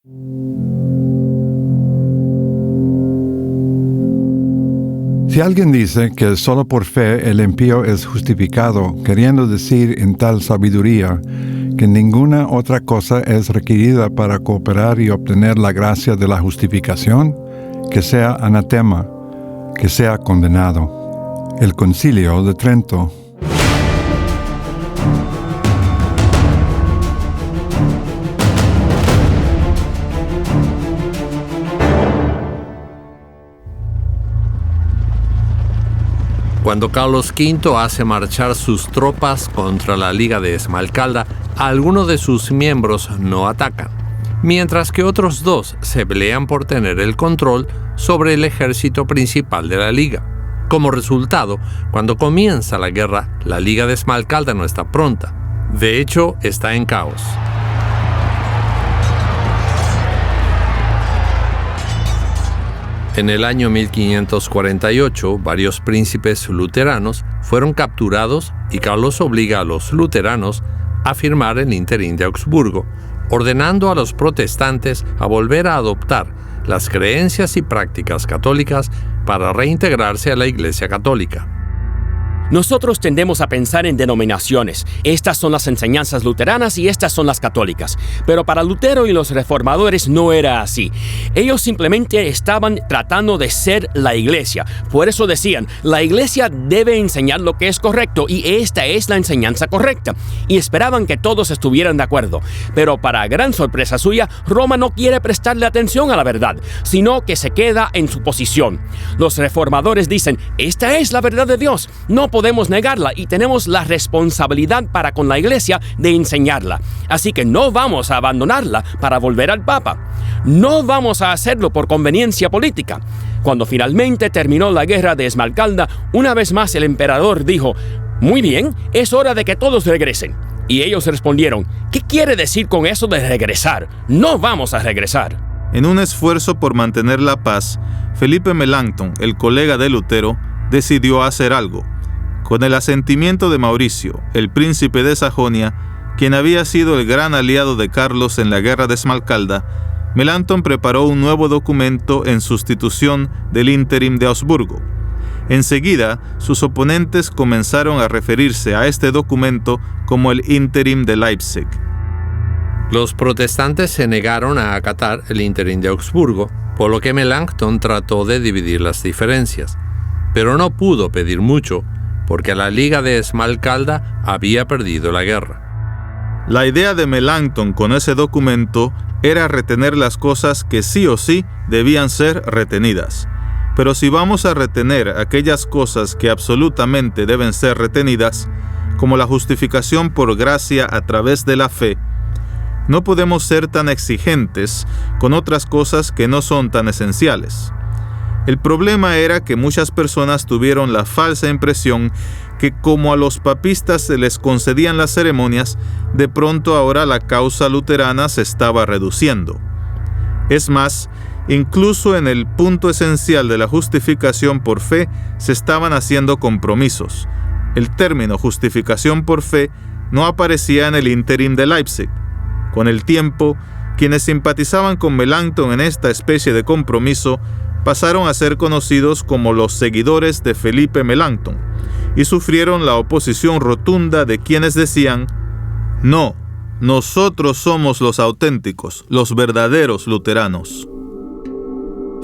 Si alguien dice que solo por fe el impío es justificado, queriendo decir en tal sabiduría que ninguna otra cosa es requerida para cooperar y obtener la gracia de la justificación, que sea anatema, que sea condenado. El Concilio de Trento. Cuando Carlos V hace marchar sus tropas contra la Liga de Esmalcalda, algunos de sus miembros no atacan, mientras que otros dos se pelean por tener el control sobre el ejército principal de la Liga. Como resultado, cuando comienza la guerra, la Liga de Esmalcalda no está pronta. De hecho, está en caos. En el año 1548, varios príncipes luteranos fueron capturados y Carlos obliga a los luteranos a firmar el Ínterim de Augsburgo, ordenando a los protestantes a volver a adoptar las creencias y prácticas católicas para reintegrarse a la Iglesia Católica. Nosotros tendemos a pensar en denominaciones. Estas son las enseñanzas luteranas y estas son las católicas. Pero para Lutero y los reformadores no era así. Ellos simplemente estaban tratando de ser la iglesia. Por eso decían, la iglesia debe enseñar lo que es correcto y esta es la enseñanza correcta. Y esperaban que todos estuvieran de acuerdo. Pero para gran sorpresa suya, Roma no quiere prestarle atención a la verdad, sino que se queda en su posición. Los reformadores dicen, esta es la verdad de Dios. No podemos negarla y tenemos la responsabilidad para con la iglesia de enseñarla. Así que no vamos a abandonarla para volver al Papa. No vamos a hacerlo por conveniencia política. Cuando finalmente terminó la guerra de Esmalcalda, una vez más el emperador dijo, muy bien, es hora de que todos regresen. Y ellos respondieron, ¿qué quiere decir con eso de regresar? No vamos a regresar. En un esfuerzo por mantener la paz, Felipe Melanchthon, el colega de Lutero, decidió hacer algo. Con el asentimiento de Mauricio, el príncipe de Sajonia, quien había sido el gran aliado de Carlos en la guerra de Esmalcalda, Melanchthon preparó un nuevo documento en sustitución del Ínterim de Augsburgo. Enseguida, sus oponentes comenzaron a referirse a este documento como el Ínterim de Leipzig. Los protestantes se negaron a acatar el Ínterim de Augsburgo, por lo que Melanchthon trató de dividir las diferencias, pero no pudo pedir mucho, porque la Liga de Esmalcalda había perdido la guerra. La idea de Melanchthon con ese documento era retener las cosas que sí o sí debían ser retenidas. Pero si vamos a retener aquellas cosas que absolutamente deben ser retenidas, como la justificación por gracia a través de la fe, no podemos ser tan exigentes con otras cosas que no son tan esenciales. El problema era que muchas personas tuvieron la falsa impresión que como a los papistas se les concedían las ceremonias, de pronto ahora la causa luterana se estaba reduciendo. Es más, incluso en el punto esencial de la justificación por fe se estaban haciendo compromisos. El término justificación por fe no aparecía en el Ínterim de Leipzig. Con el tiempo, quienes simpatizaban con Melanchthon en esta especie de compromiso pasaron a ser conocidos como los seguidores de Felipe Melanchthon y sufrieron la oposición rotunda de quienes decían: no, nosotros somos los auténticos, los verdaderos luteranos.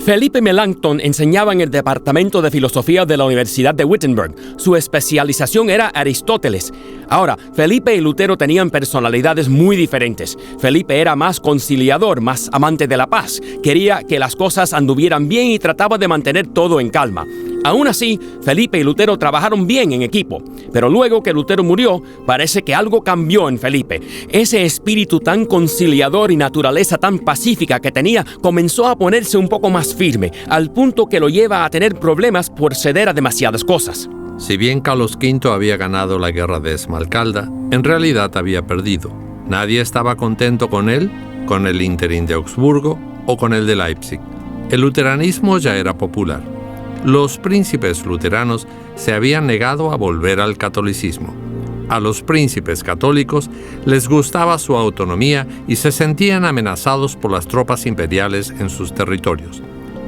Felipe Melanchthon enseñaba en el Departamento de Filosofía de la Universidad de Wittenberg. Su especialización era Aristóteles. Ahora, Felipe y Lutero tenían personalidades muy diferentes. Felipe era más conciliador, más amante de la paz. Quería que las cosas anduvieran bien y trataba de mantener todo en calma. Aún así, Felipe y Lutero trabajaron bien en equipo. Pero luego que Lutero murió, parece que algo cambió en Felipe. Ese espíritu tan conciliador y naturaleza tan pacífica que tenía comenzó a ponerse un poco más firme, al punto que lo lleva a tener problemas por ceder a demasiadas cosas. Si bien Carlos V había ganado la guerra de Esmalcalda, en realidad había perdido. Nadie estaba contento con él, con el Ínterim de Augsburgo o con el de Leipzig. El luteranismo ya era popular. Los príncipes luteranos se habían negado a volver al catolicismo. A los príncipes católicos les gustaba su autonomía y se sentían amenazados por las tropas imperiales en sus territorios.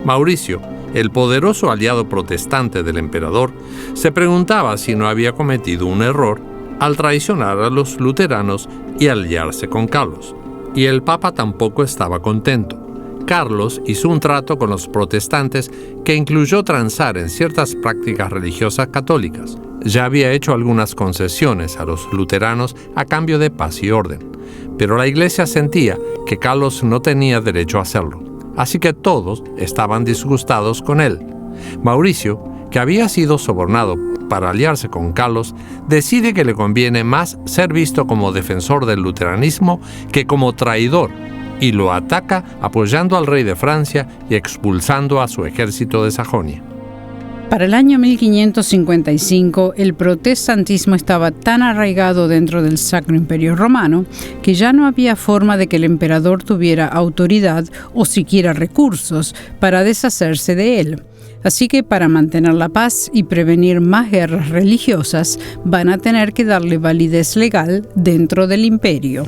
Mauricio, el poderoso aliado protestante del emperador, se preguntaba si no había cometido un error al traicionar a los luteranos y aliarse con Carlos. Y el Papa tampoco estaba contento. Carlos hizo un trato con los protestantes que incluyó transar en ciertas prácticas religiosas católicas. Ya había hecho algunas concesiones a los luteranos a cambio de paz y orden, pero la Iglesia sentía que Carlos no tenía derecho a hacerlo, así que todos estaban disgustados con él. Mauricio, que había sido sobornado para aliarse con Carlos, decide que le conviene más ser visto como defensor del luteranismo que como traidor, y lo ataca apoyando al rey de Francia y expulsando a su ejército de Sajonia. Para el año 1555, el protestantismo estaba tan arraigado dentro del Sacro Imperio Romano que ya no había forma de que el emperador tuviera autoridad o siquiera recursos para deshacerse de él. Así que para mantener la paz y prevenir más guerras religiosas, van a tener que darle validez legal dentro del imperio.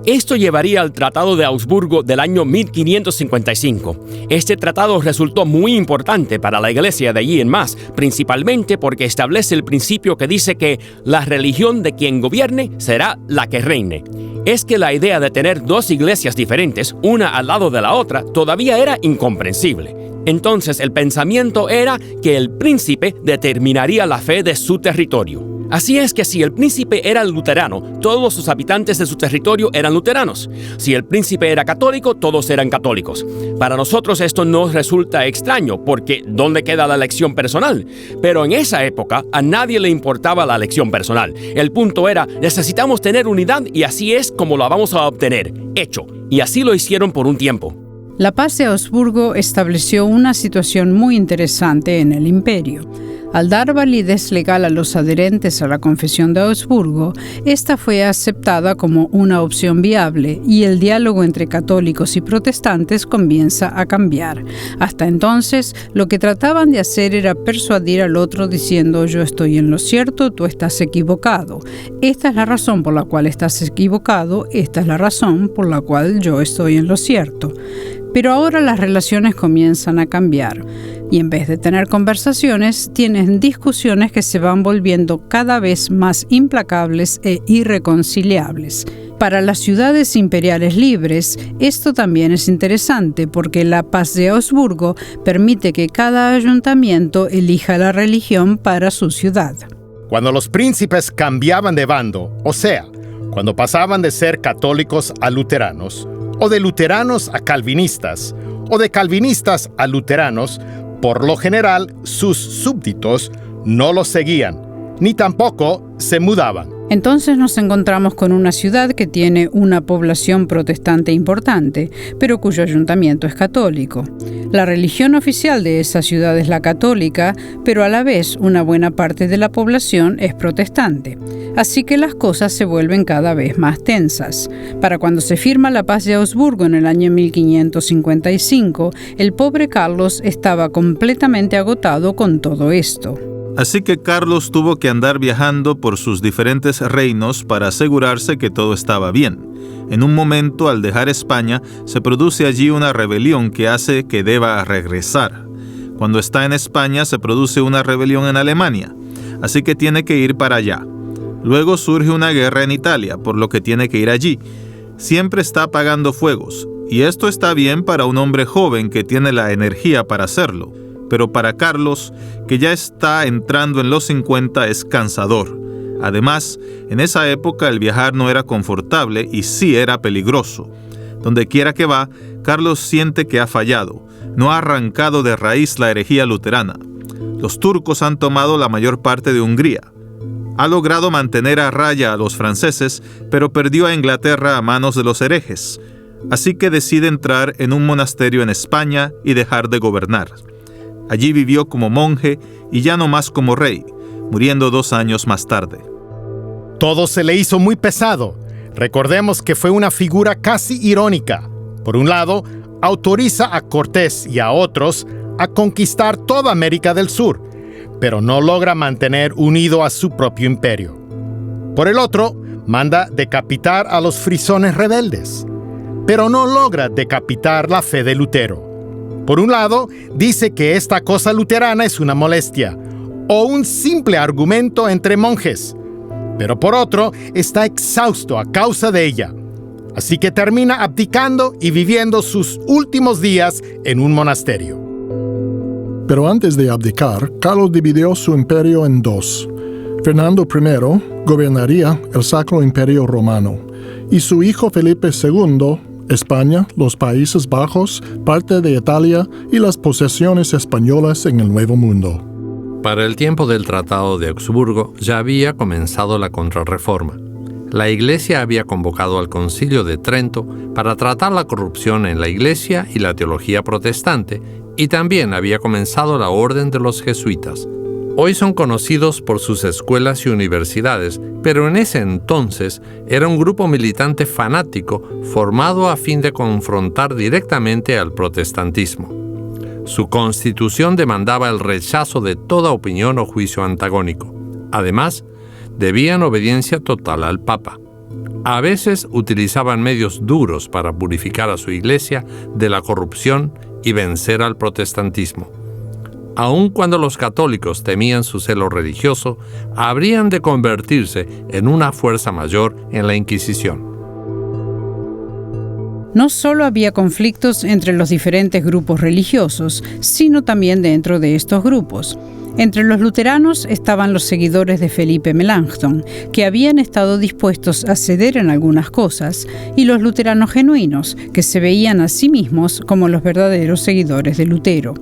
Esto llevaría al Tratado de Augsburgo del año 1555. Este tratado resultó muy importante para la Iglesia de allí en más, principalmente porque establece el principio que dice que la religión de quien gobierne será la que reine. Es que la idea de tener dos iglesias diferentes, una al lado de la otra, todavía era incomprensible. Entonces el pensamiento era que el príncipe determinaría la fe de su territorio. Así es que si el príncipe era luterano, todos los habitantes de su territorio eran luteranos. Si el príncipe era católico, todos eran católicos. Para nosotros esto no resulta extraño, porque ¿dónde queda la elección personal? Pero en esa época a nadie le importaba la elección personal. El punto era, necesitamos tener unidad y así es como la vamos a obtener. Hecho. Y así lo hicieron por un tiempo. La paz de Augsburgo estableció una situación muy interesante en el imperio. Al dar validez legal a los adherentes a la Confesión de Augsburgo, esta fue aceptada como una opción viable y el diálogo entre católicos y protestantes comienza a cambiar. Hasta entonces, lo que trataban de hacer era persuadir al otro diciendo yo estoy en lo cierto, tú estás equivocado. Esta es la razón por la cual estás equivocado, esta es la razón por la cual yo estoy en lo cierto. Pero ahora las relaciones comienzan a cambiar y en vez de tener conversaciones, tienen discusiones que se van volviendo cada vez más implacables e irreconciliables. Para las ciudades imperiales libres, esto también es interesante porque la paz de Augsburgo permite que cada ayuntamiento elija la religión para su ciudad. Cuando los príncipes cambiaban de bando, o sea, cuando pasaban de ser católicos a luteranos, o de luteranos a calvinistas, o de calvinistas a luteranos, por lo general sus súbditos no los seguían, ni tampoco se mudaban. Entonces nos encontramos con una ciudad que tiene una población protestante importante, pero cuyo ayuntamiento es católico. La religión oficial de esa ciudad es la católica, pero a la vez una buena parte de la población es protestante. Así que las cosas se vuelven cada vez más tensas. Para cuando se firma la paz de Augsburgo en el año 1555, el pobre Carlos estaba completamente agotado con todo esto. Así que Carlos tuvo que andar viajando por sus diferentes reinos para asegurarse que todo estaba bien. En un momento, al dejar España, se produce allí una rebelión que hace que deba regresar. Cuando está en España, se produce una rebelión en Alemania, así que tiene que ir para allá. Luego surge una guerra en Italia, por lo que tiene que ir allí. Siempre está apagando fuegos, y esto está bien para un hombre joven que tiene la energía para hacerlo. Pero para Carlos, que ya está entrando en los 50, es cansador. Además, en esa época el viajar no era confortable y sí era peligroso. Donde quiera que va, Carlos siente que ha fallado. No ha arrancado de raíz la herejía luterana. Los turcos han tomado la mayor parte de Hungría. Ha logrado mantener a raya a los franceses, pero perdió a Inglaterra a manos de los herejes. Así que decide entrar en un monasterio en España y dejar de gobernar. Allí vivió como monje y ya no más como rey, muriendo 2 años más tarde. Todo se le hizo muy pesado. Recordemos que fue una figura casi irónica. Por un lado, autoriza a Cortés y a otros a conquistar toda América del Sur, pero no logra mantener unido a su propio imperio. Por el otro, manda decapitar a los frisones rebeldes, pero no logra decapitar la fe de Lutero. Por un lado, dice que esta cosa luterana es una molestia o un simple argumento entre monjes, pero por otro, está exhausto a causa de ella. Así que termina abdicando y viviendo sus últimos días en un monasterio. Pero antes de abdicar, Carlos dividió su imperio en dos. Fernando I gobernaría el Sacro Imperio Romano, y su hijo Felipe II, España, los Países Bajos, parte de Italia y las posesiones españolas en el Nuevo Mundo. Para el tiempo del Tratado de Augsburgo ya había comenzado la Contrarreforma. La Iglesia había convocado al Concilio de Trento para tratar la corrupción en la Iglesia y la teología protestante, y también había comenzado la Orden de los Jesuitas. Hoy son conocidos por sus escuelas y universidades, pero en ese entonces era un grupo militante fanático formado a fin de confrontar directamente al protestantismo. Su constitución demandaba el rechazo de toda opinión o juicio antagónico. Además, debían obediencia total al Papa. A veces utilizaban medios duros para purificar a su iglesia de la corrupción y vencer al protestantismo. Aun cuando los católicos temían su celo religioso, habrían de convertirse en una fuerza mayor en la Inquisición. No solo había conflictos entre los diferentes grupos religiosos, sino también dentro de estos grupos. Entre los luteranos estaban los seguidores de Felipe Melanchthon, que habían estado dispuestos a ceder en algunas cosas, y los luteranos genuinos, que se veían a sí mismos como los verdaderos seguidores de Lutero.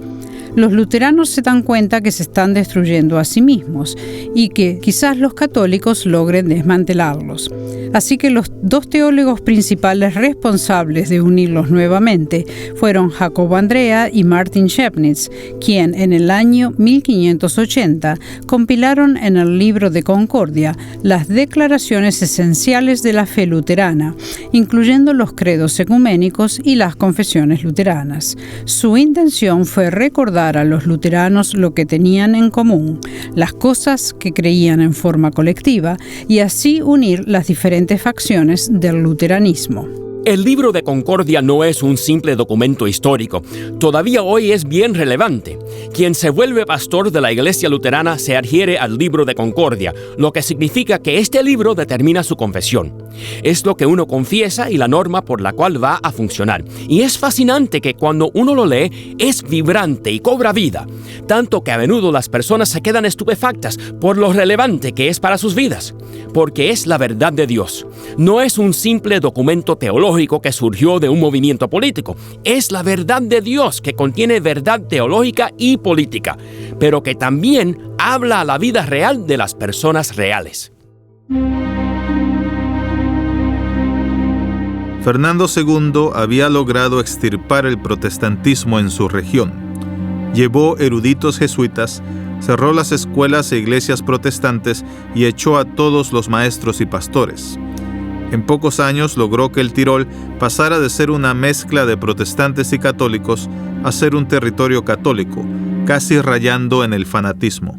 Los luteranos se dan cuenta que se están destruyendo a sí mismos y que quizás los católicos logren desmantelarlos. Así que los dos teólogos principales responsables de unirlos nuevamente fueron Jacobo Andrea y Martin Schepnitz, quien en el año 1580 compilaron en el Libro de Concordia las declaraciones esenciales de la fe luterana, incluyendo los credos ecuménicos y las confesiones luteranas. Su intención fue recordar a los luteranos lo que tenían en común, las cosas que creían en forma colectiva, y así unir las diferentes facciones del luteranismo. El Libro de Concordia no es un simple documento histórico. Todavía hoy es bien relevante. Quien se vuelve pastor de la Iglesia luterana se adhiere al Libro de Concordia, lo que significa que este libro determina su confesión. Es lo que uno confiesa y la norma por la cual va a funcionar. Y es fascinante que cuando uno lo lee, es vibrante y cobra vida, tanto que a menudo las personas se quedan estupefactas por lo relevante que es para sus vidas, porque es la verdad de Dios. No es un simple documento teológico que surgió de un movimiento político. Es la verdad de Dios que contiene verdad teológica y política, pero que también habla a la vida real de las personas reales. Fernando II había logrado extirpar el protestantismo en su región. Llevó eruditos jesuitas, cerró las escuelas e iglesias protestantes y echó a todos los maestros y pastores. En pocos años logró que el Tirol pasara de ser una mezcla de protestantes y católicos a ser un territorio católico, casi rayando en el fanatismo.